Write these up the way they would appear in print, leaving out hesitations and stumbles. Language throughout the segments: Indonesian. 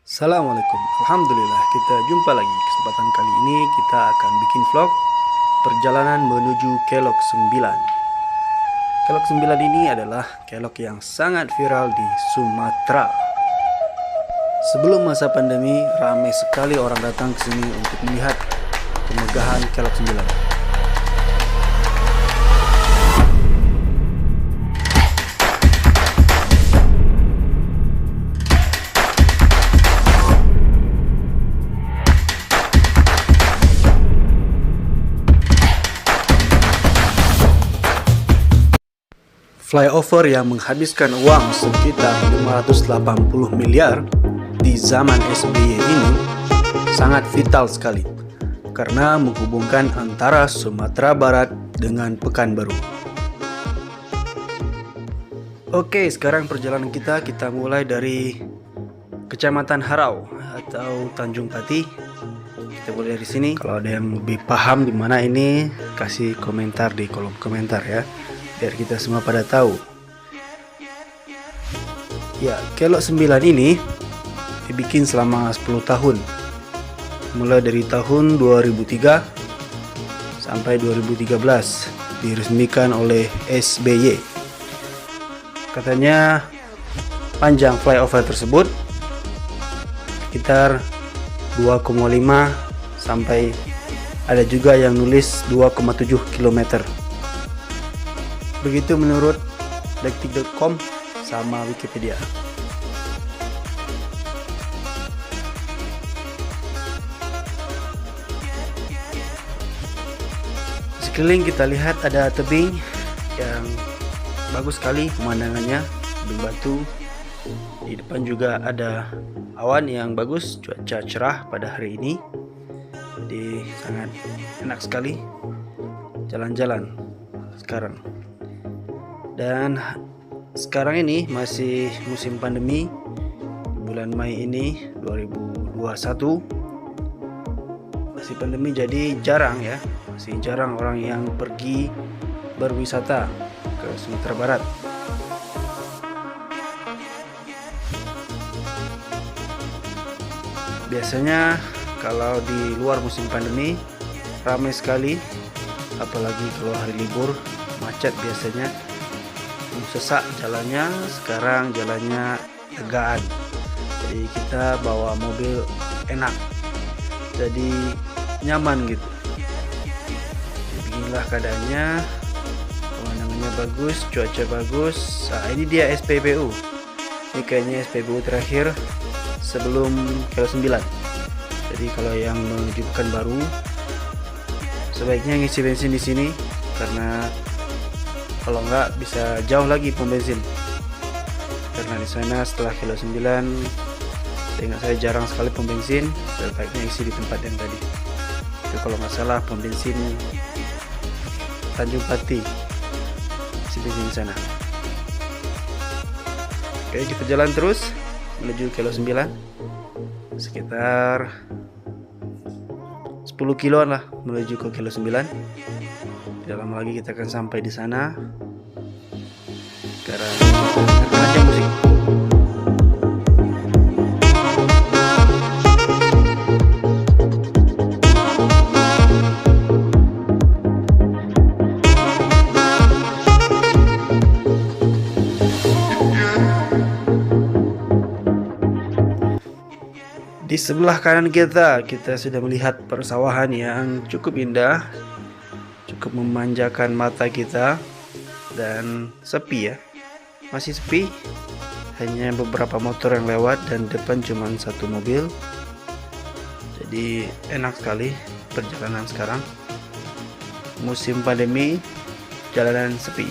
Assalamualaikum. Alhamdulillah, kita jumpa lagi. Kesempatan kali ini kita akan bikin vlog perjalanan menuju Kelok 9. Kelok 9 ini adalah kelok yang sangat viral di Sumatera. Sebelum masa pandemi, ramai sekali orang datang ke sini untuk melihat kemegahan Kelok 9. Flyover yang menghabiskan uang sekitar 580 miliar di zaman SBY ini sangat vital sekali karena menghubungkan antara Sumatera Barat dengan Pekanbaru. Oke, sekarang perjalanan kita mulai dari Kecamatan Harau atau Tanjung Pati. Kita mulai dari sini. Kalau ada yang lebih paham di mana ini, kasih komentar di kolom komentar ya, biar kita semua pada tahu. Ya, Kelok 9 ini dibikin selama 10 tahun. Mulai dari tahun 2003 sampai 2013 diresmikan oleh SBY. Katanya panjang flyover tersebut sekitar 2,5 sampai ada juga yang nulis 2,7 km. Begitu menurut detik.com sama Wikipedia. Sekeliling kita lihat ada tebing yang bagus sekali pemandangannya, tebing batu. Di depan juga ada awan yang bagus, cuaca cerah pada hari ini. Jadi sangat enak sekali jalan-jalan sekarang. Dan sekarang ini masih musim pandemi, bulan Mei ini 2021 masih pandemi, jadi masih jarang orang yang pergi berwisata ke Sumatera Barat. Biasanya kalau di luar musim pandemi ramai sekali, apalagi kalau hari libur macet biasanya. Sesak jalannya, sekarang jalannya tegaan, jadi kita bawa mobil enak, jadi nyaman gitu. Jadi beginilah keadaannya, pemandangannya bagus, cuaca bagus. Nah, ini dia SPBU, ini kayaknya SPBU terakhir sebelum Kelok 9. Jadi kalau yang menuju Pekanbaru sebaiknya ngisi bensin di sini, karena kalau enggak bisa jauh lagi pom bensin, karena di sana setelah Kelok 9 seingat saya jarang sekali pom bensin. Sebaiknya isi di tempat yang tadi itu, kalau nggak salah pom bensin Tanjung Pati, isi bensin di sana. Oke, kita jalan terus menuju Kelok 9, sekitar 10 kiloan lah menuju ke Kelok 9. Tidak lama lagi kita akan sampai di sana. Sekarang dengarkan aja musik. Di sebelah kanan kita sudah melihat persawahan yang cukup indah, cukup memanjakan mata kita, dan sepi ya, masih sepi, hanya beberapa motor yang lewat dan depan cuma satu mobil. Jadi enak sekali perjalanan sekarang, musim pandemi, jalanan sepi.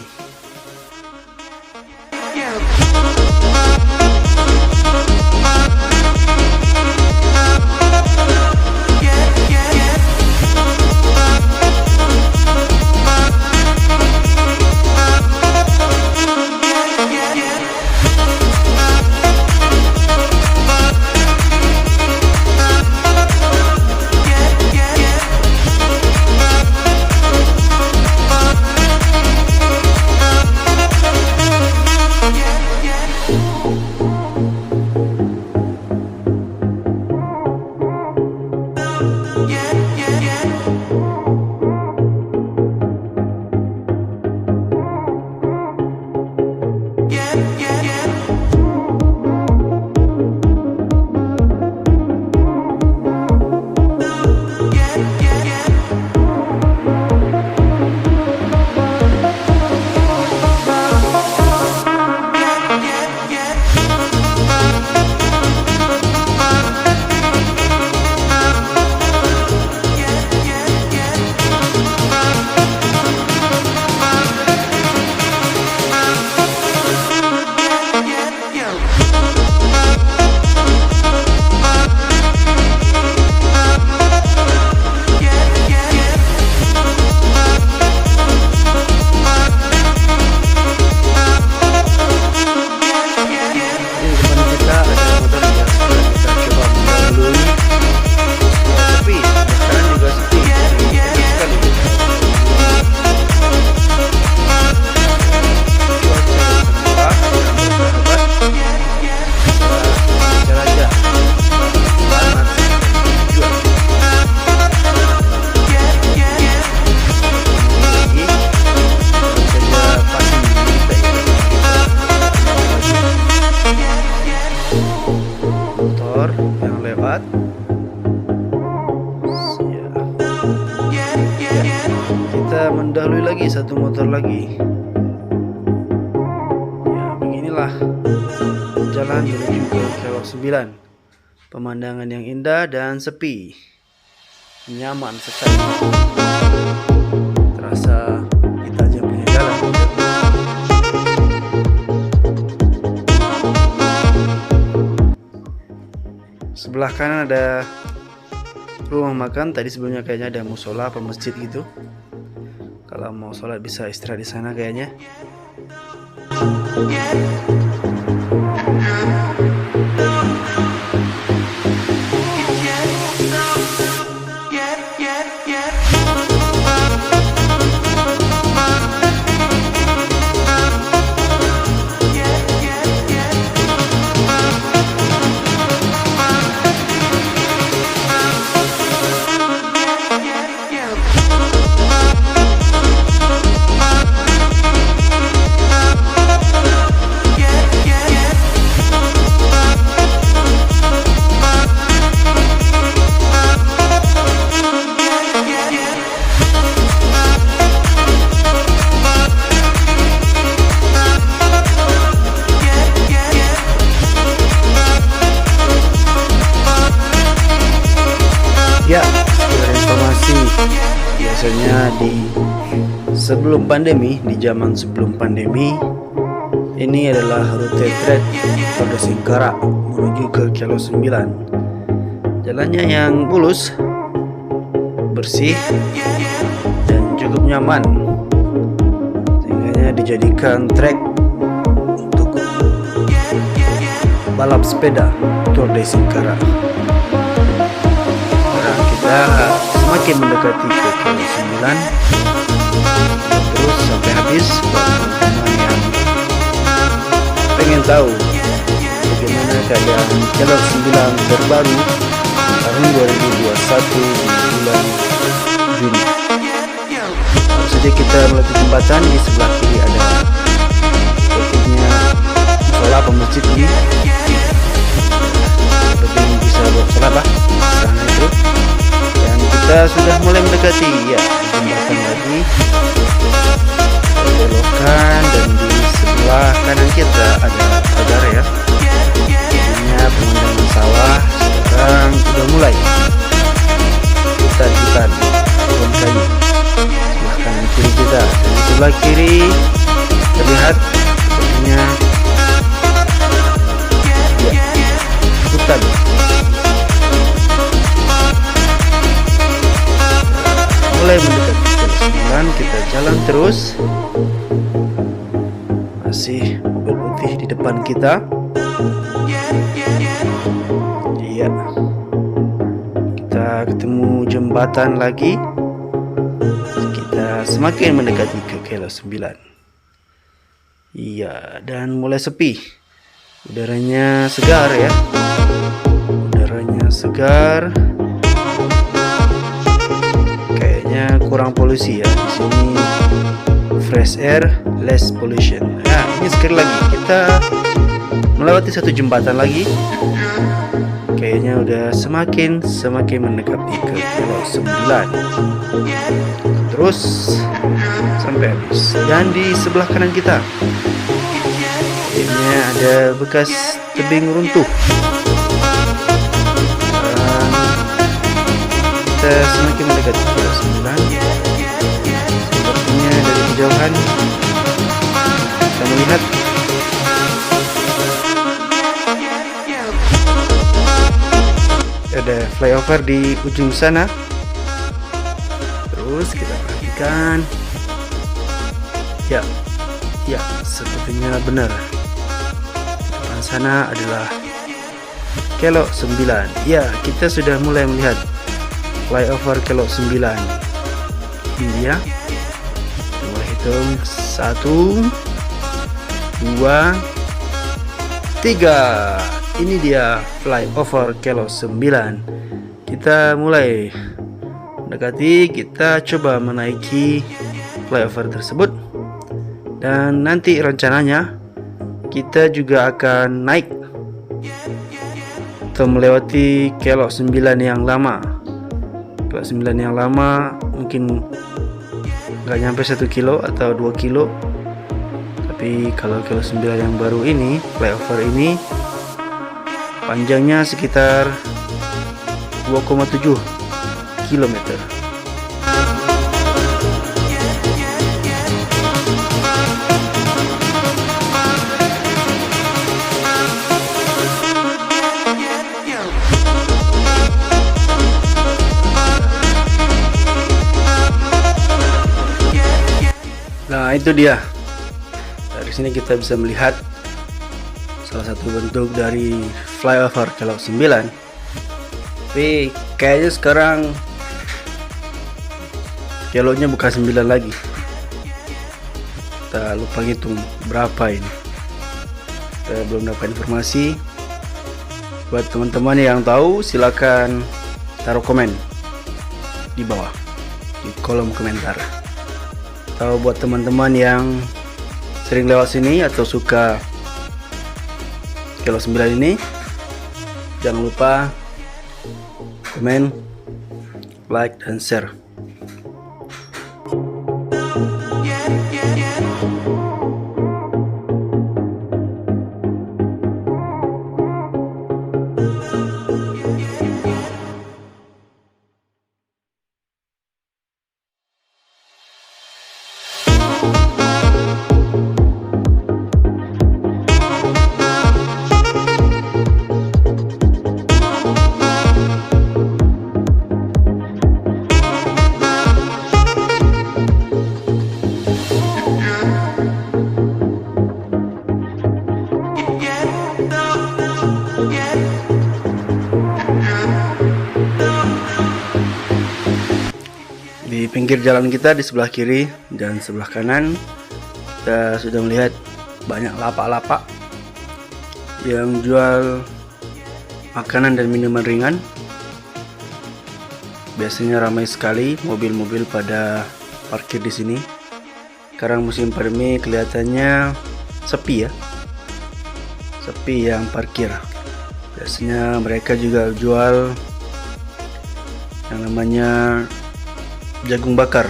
motor yang lewat. Kita mendahului lagi satu motor lagi. Ya, beginilah jalan menuju ke Kelok 9. Pemandangan yang indah dan sepi, nyaman sekali. Terasa kita aja punya jalan. Sebelah kanan ada rumah makan. Tadi sebelumnya kayaknya ada musola atau masjid gitu. Kalau mau sholat bisa istirahat di sana kayaknya. Ya, sekedar informasi, biasanya sebelum pandemi, di zaman sebelum pandemi, ini adalah rute trek pada Singkarak menuju ke Kelok 9. Jalannya yang mulus, bersih, dan cukup nyaman, sehingga dijadikan trek untuk balap sepeda Tour de Singkarak. Kita semakin mendekati ke Kelok 9, terus sampai habis. Buat teman-teman yang pengen tahu bagaimana keadaan Kelok 9 terbaru tahun 2021 di bulan Juni. Baru saja kita melewati jembatan. Di sebelah kiri ada sepertinya musola atau masjid ini. Seperti bisa buat sholat lah sana itu. Dan kita sudah mulai mendekati jembatan lagi, belokan, dan di sebelah kanan kita ada pagar ya. Jadinya pemandangan sawah sekarang sudah mulai hutan-hutan pohon kayu sebelah kanan kiri kita. Dan di sebelah kiri terlihat sepertinya hutan. Mulai mendekati Kelok 9, kita jalan terus. Masih mobil putih di depan kita. Iya, kita ketemu jembatan lagi. Kita semakin mendekati ke Kelok 9. Iya, dan mulai sepi. Udaranya segar ya. Udaranya segar. Kurang polusi ya di sini. Fresh air, less pollution. Nah, ini sekali lagi kita melewati satu jembatan lagi. Kayaknya udah semakin mendekati ke Kelok 9. Terus sampai habis. Dan di sebelah kanan kita kayaknya ada bekas tebing runtuh. Kita semakin mendekati Kelok 9. Sepertinya dari kejauhan kita melihat ada flyover di ujung sana. Terus kita perhatikan, ya sepertinya benar, depan sana adalah Kelok 9. Ya, kita sudah mulai melihat flyover Kelok 9. Ini dia. Coba hitung 1, 2, 3. Ini dia flyover Kelok 9. Kita mulai mendekati. Kita coba menaiki flyover tersebut. Dan nanti rencananya kita juga akan naik atau melewati kelok 9 yang lama. Kelok 9 yang lama mungkin nggak nyampe 1 kilo atau 2 kilo, tapi kalau kelok 9 yang baru ini, flyover ini, panjangnya sekitar 2,7 kilometer. Nah, itu dia. Dari sini kita bisa melihat salah satu bentuk dari flyover kelok 9. Tapi kayaknya sekarang keloknya bukan 9 lagi. Kita lupa hitung berapa ini. Kita belum dapat informasi. Buat teman-teman yang tahu, silakan taruh komen di bawah di kolom komentar. Atau buat teman-teman yang sering lewat sini atau suka kelok 9 ini, jangan lupa komen, like, dan share. Di pinggir jalan kita di sebelah kiri dan sebelah kanan, kita sudah melihat banyak lapak-lapak yang jual makanan dan minuman ringan. Biasanya ramai sekali mobil-mobil pada parkir di sini. Sekarang musim pandemi kelihatannya sepi ya, sepi yang parkir. Biasanya mereka juga jual yang namanya jagung bakar.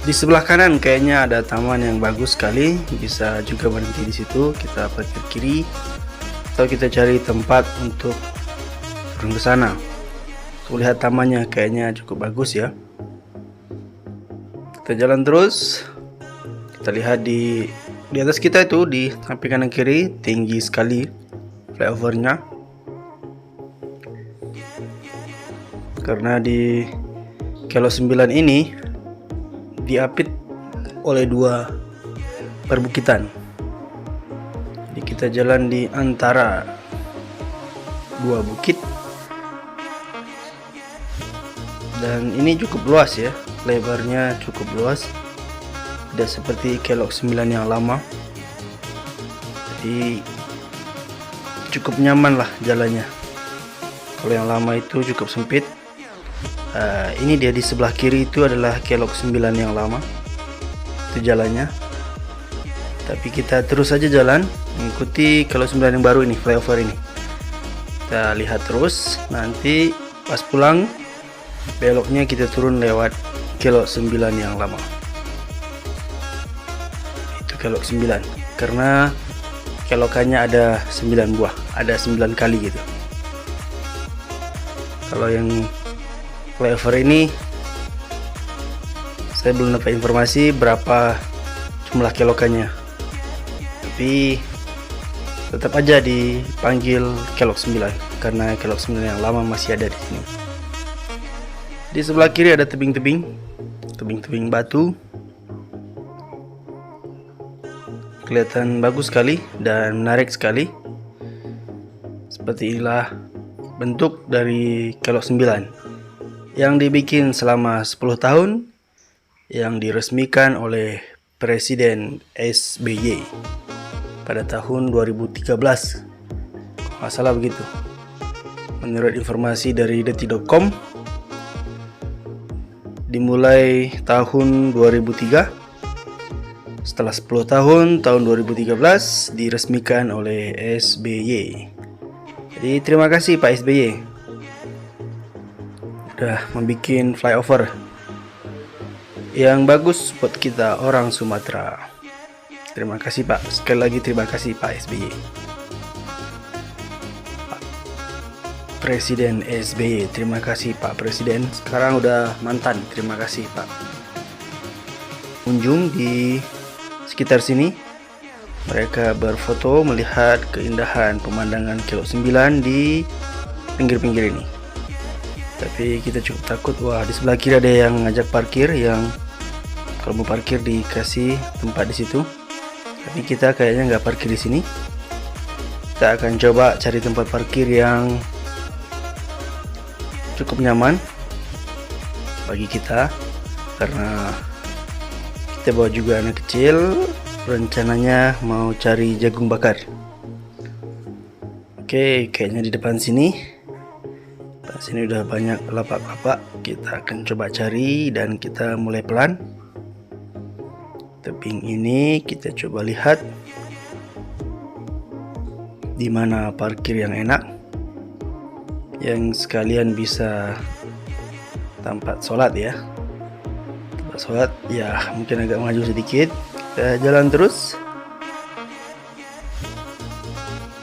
Di sebelah kanan kayaknya ada taman yang bagus sekali, bisa juga berhenti di situ. Kita parkir kiri atau kita cari tempat untuk turun ke sana. Lihat tamannya kayaknya cukup bagus ya. Kita jalan terus. Kita lihat di atas kita itu, di samping kanan kiri, tinggi sekali flyovernya, karena di kelok 9 ini diapit oleh 2 perbukitan. Jadi kita jalan di antara 2 bukit, dan ini cukup luas ya, lebarnya cukup luas, tidak seperti kelok 9 yang lama. Jadi cukup nyaman lah jalannya. Kalau yang lama itu cukup sempit. Ini dia di sebelah kiri itu adalah kelok 9 yang lama, itu jalannya. Tapi kita terus saja jalan mengikuti kelok 9 yang baru ini, flyover ini. Kita lihat terus, nanti pas pulang beloknya kita turun lewat kelok 9 yang lama. Itu kelok 9, karena kelokannya ada 9 buah, ada 9 kali gitu. Kalau yang flyover ini saya belum dapat informasi berapa jumlah kelokannya, tapi tetap aja dipanggil kelok 9 karena kelok 9 yang lama masih ada di sini. Di sebelah kiri ada tebing-tebing batu. Kelihatan bagus sekali dan menarik sekali. Seperti inilah bentuk dari kelok 9 yang dibikin selama 10 tahun, yang diresmikan oleh Presiden SBY pada tahun 2013, nggak salah begitu. Menurut informasi dari detik.com, dimulai tahun 2003 Setelah 10 tahun, tahun 2013 diresmikan oleh SBY. Jadi terima kasih Pak SBY udah membuat flyover yang bagus buat kita orang Sumatera. Terima kasih Pak, sekali lagi terima kasih Pak SBY. Pak Presiden SBY, terima kasih Pak Presiden. Sekarang udah mantan, terima kasih Pak. Kunjung di sekitar sini, mereka berfoto melihat keindahan pemandangan Kelok 9 di pinggir-pinggir ini. Tapi kita cukup takut, wah di sebelah kiri ada yang ngajak parkir, yang kalau mau parkir dikasih tempat di situ. Tapi kita kayaknya nggak parkir di sini. Kita akan coba cari tempat parkir yang cukup nyaman bagi kita, karena kita bawa juga anak kecil. Rencananya mau cari jagung bakar. Oke, kayaknya di depan sini. Sini udah banyak lapak-lapak. Kita akan coba cari dan kita mulai pelan. Tebing ini kita coba lihat di mana parkir yang enak, yang sekalian bisa tempat sholat ya. Tempat sholat ya, mungkin agak maju sedikit. Kita jalan terus.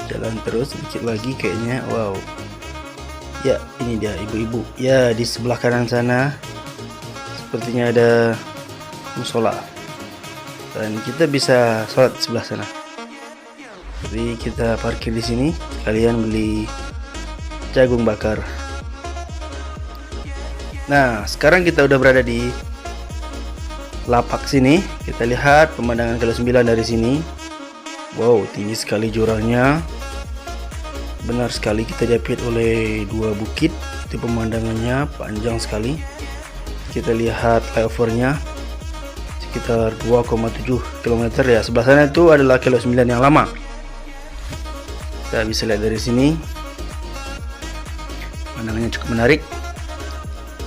Jalan terus sedikit lagi kayaknya. Wow. Ya, ini dia ibu-ibu. Ya, di sebelah kanan sana sepertinya ada musola. Dan kita bisa sholat di sebelah sana. Jadi kita parkir di sini, kalian beli jagung bakar. Nah, sekarang kita udah berada di lapak sini. Kita lihat pemandangan Kelok 9 dari sini. Wow, tinggi sekali jurangnya. Benar sekali, kita diapit oleh dua bukit. Itu pemandangannya panjang sekali. Kita lihat flyovernya sekitar 2,7 km ya. Sebelah sana itu adalah Kelok 9 yang lama. Kita bisa lihat dari sini. Pemandangannya cukup menarik.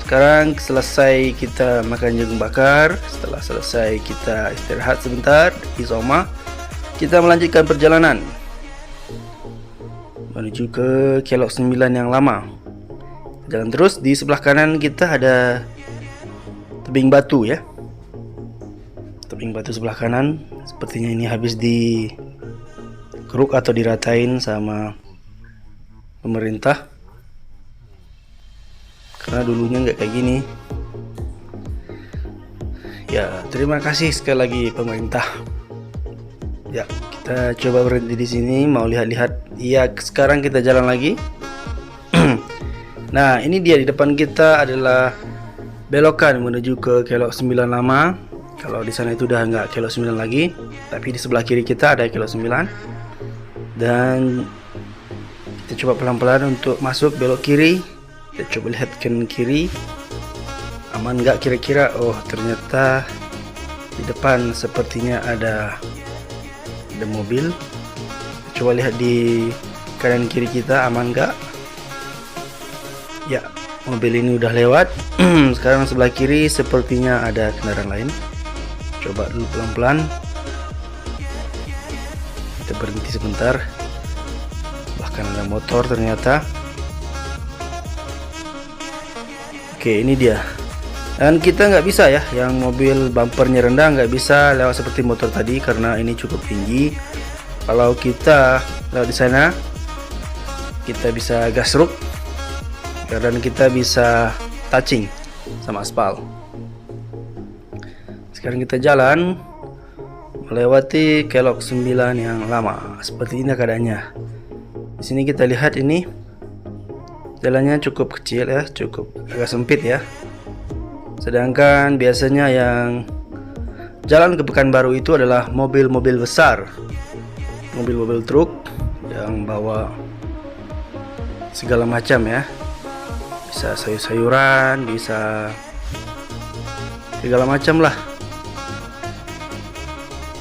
Sekarang selesai kita makan jagung bakar. Setelah selesai kita istirahat sebentar di Soma. Kita melanjutkan perjalanan menuju ke Kelok 9 yang lama. Jalan terus, di sebelah kanan kita ada tebing batu ya. Tebing batu sebelah kanan, sepertinya ini habis dikeruk atau diratain sama pemerintah, karena dulunya nggak kayak gini. Ya, terima kasih sekali lagi pemerintah. Ya, kita coba berhenti di sini, mau lihat-lihat. Ya, sekarang kita jalan lagi. Nah, ini dia di depan kita adalah belokan menuju ke Kelok 9 lama. Kalau di sana itu udah nggak Kelok 9 lagi, tapi di sebelah kiri kita ada Kelok 9. Dan kita coba pelan-pelan untuk masuk belok kiri. Kita coba lihat kanan kiri. Aman nggak kira-kira? Oh, ternyata di depan sepertinya ada mobil. Coba lihat di kanan kiri kita, aman nggak? Ya, mobil ini udah lewat. Sekarang sebelah kiri sepertinya ada kendaraan lain. Coba dulu pelan-pelan. Kita berhenti sebentar. Bahkan ada motor ternyata. Oke, ini dia. Dan kita nggak bisa ya, yang mobil bumpernya rendah nggak bisa lewat seperti motor tadi karena ini cukup tinggi. Kalau kita lewat di sana, kita bisa gasruk dan kita bisa touching sama aspal. Sekarang kita jalan melewati Kelok 9 yang lama. Seperti ini keadaannya. Di sini kita lihat ini jalannya cukup kecil ya, cukup agak sempit ya. Sedangkan biasanya yang jalan ke Pekanbaru itu adalah mobil-mobil besar, mobil-mobil truk yang bawa segala macam ya, bisa sayur-sayuran, bisa segala macam lah,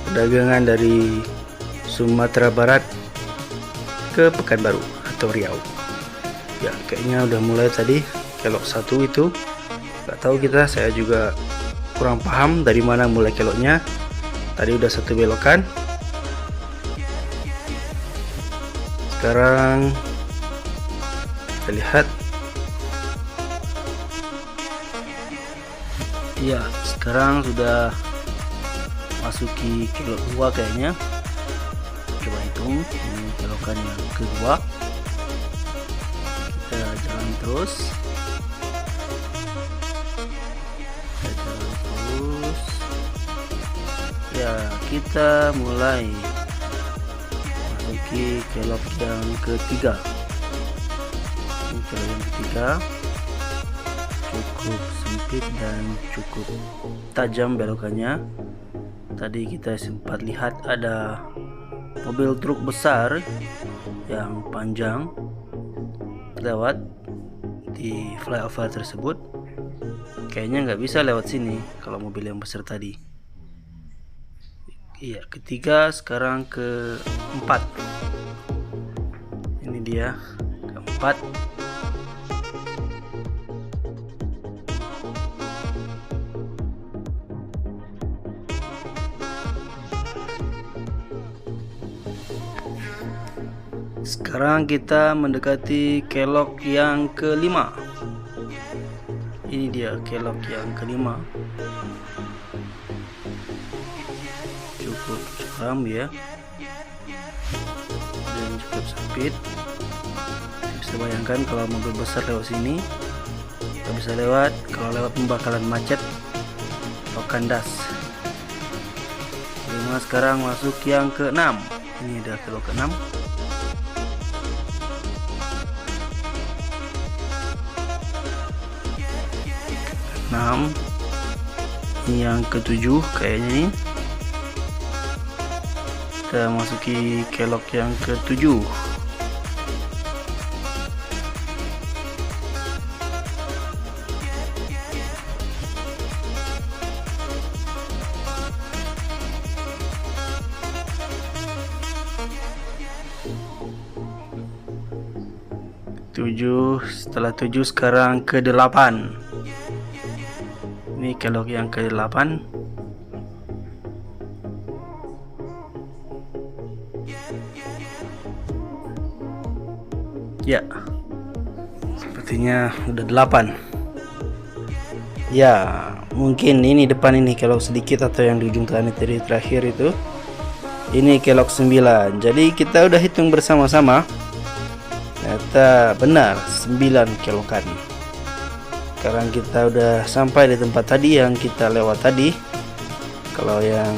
perdagangan dari Sumatera Barat ke Pekanbaru atau Riau. Ya, kayaknya udah mulai tadi Kelok 1 itu. Gak tahu kita, saya juga kurang paham dari mana mulai keloknya. Tadi udah satu belokan. Sekarang kita lihat. Ya, sekarang sudah masuki kelok 2 kayaknya. Coba hitung, ini belokan yang kedua. Kita jalan terus. Ya, kita mulai masuki kelok yang ketiga. Ini kelok yang ketiga, cukup sempit dan cukup tajam belokannya. Tadi kita sempat lihat ada mobil truk besar yang panjang lewat di flyover tersebut. Kayaknya nggak bisa lewat sini kalau mobil yang besar tadi. Iya, ketiga, sekarang keempat. Ini dia keempat. Sekarang kita mendekati kelok yang kelima. Ini dia kelok yang kelima. Cukup curam ya, dan cukup sempit. Bisa bayangkan kalau mobil besar lewat sini nggak bisa lewat. Kalau lewat bakalan macet atau kandas. 5. Sekarang masuk yang ke-6. Ini ada kelok ke-6. Ini yang ke-7 kayaknya nih. Kita masuki kelok yang ke-7. Setelah 7 sekarang ke-8. Ini kelok yang ke-8. Ya, sepertinya udah 8. Ya, mungkin ini depan ini kelok sedikit, atau yang di ujung tadi terakhir itu. Ini kelok 9. Jadi kita udah hitung bersama-sama. Ternyata benar 9 kelokan. Sekarang kita udah sampai di tempat tadi yang kita lewat tadi. Kalau yang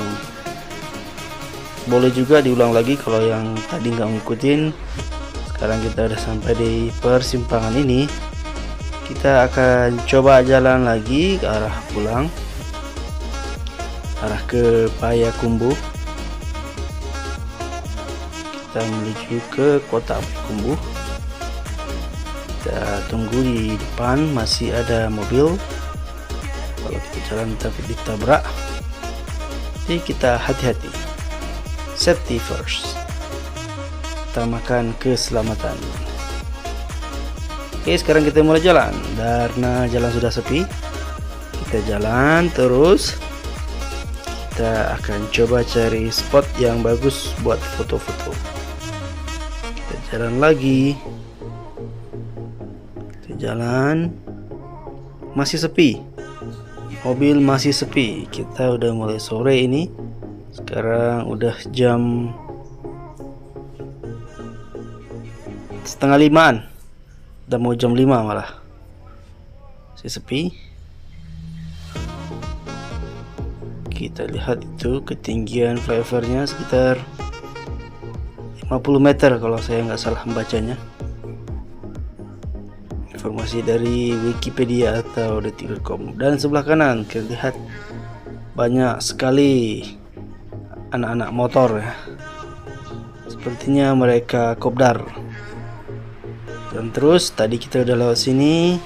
boleh juga diulang lagi kalau yang tadi nggak ngikutin. Sekarang kita udah sampai di persimpangan ini. Kita akan coba jalan lagi ke arah pulang, arah ke Payakumbuh. Kita menuju ke kota Payakumbuh. Kita tunggu di depan, masih ada mobil. Kalau kita jalan tapi ditabrak, jadi kita hati-hati. Safety first, utamakan keselamatan. Oke, sekarang kita mulai jalan. Karena jalan sudah sepi, kita jalan terus. Kita akan coba cari spot yang bagus buat foto-foto. Kita jalan lagi. Jalan masih sepi, mobil masih sepi. Kita udah mulai sore ini. Sekarang udah jam 4:30, udah mau jam 5 malah. Masih sepi. Kita lihat itu ketinggian flyovernya sekitar 50 meter kalau saya nggak salah membacanya. Informasi dari Wikipedia atau detik.com. Dan sebelah kanan kita lihat banyak sekali anak-anak motor ya. Sepertinya mereka kopdar. Dan terus tadi kita udah lewat sini.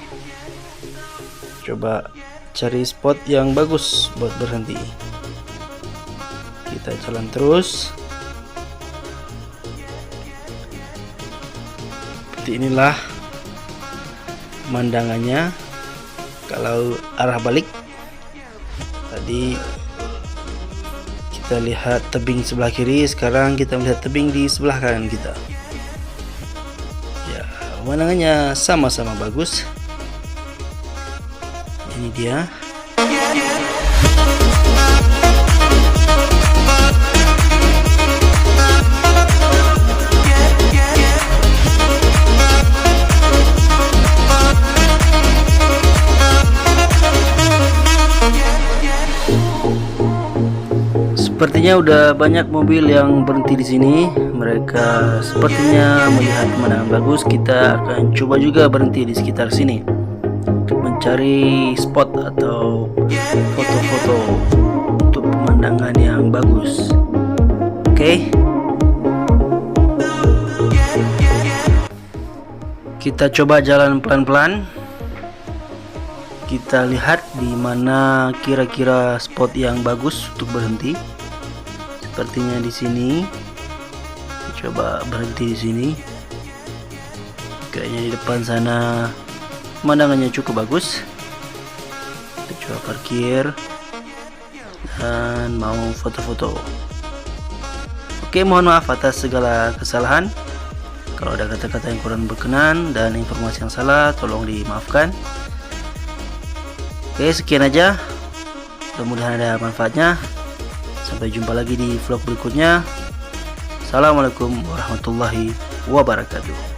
Coba cari spot yang bagus buat berhenti. Kita jalan terus. Seperti inilah pemandangannya kalau arah balik. Tadi Kita lihat tebing sebelah kiri, sekarang kita melihat tebing di sebelah kanan kita. Ya, pemandangannya sama-sama bagus. Ini dia. Sepertinya udah banyak mobil yang berhenti di sini. Mereka sepertinya melihat pemandangan bagus. Kita akan coba juga berhenti di sekitar sini untuk mencari spot atau foto-foto untuk pemandangan yang bagus. Oke. Kita coba jalan pelan-pelan. Kita lihat di mana kira-kira spot yang bagus untuk berhenti. Sepertinya di sini. Kita coba berhenti di sini. Kayaknya di depan sana pemandangannya cukup bagus. Kita coba parkir dan mau foto-foto. Oke, mohon maaf atas segala kesalahan. Kalau ada kata-kata yang kurang berkenan dan informasi yang salah, tolong dimaafkan. Oke, sekian aja. Mudah-mudahan ada manfaatnya. Sampai jumpa lagi di vlog berikutnya. Assalamualaikum warahmatullahi wabarakatuh.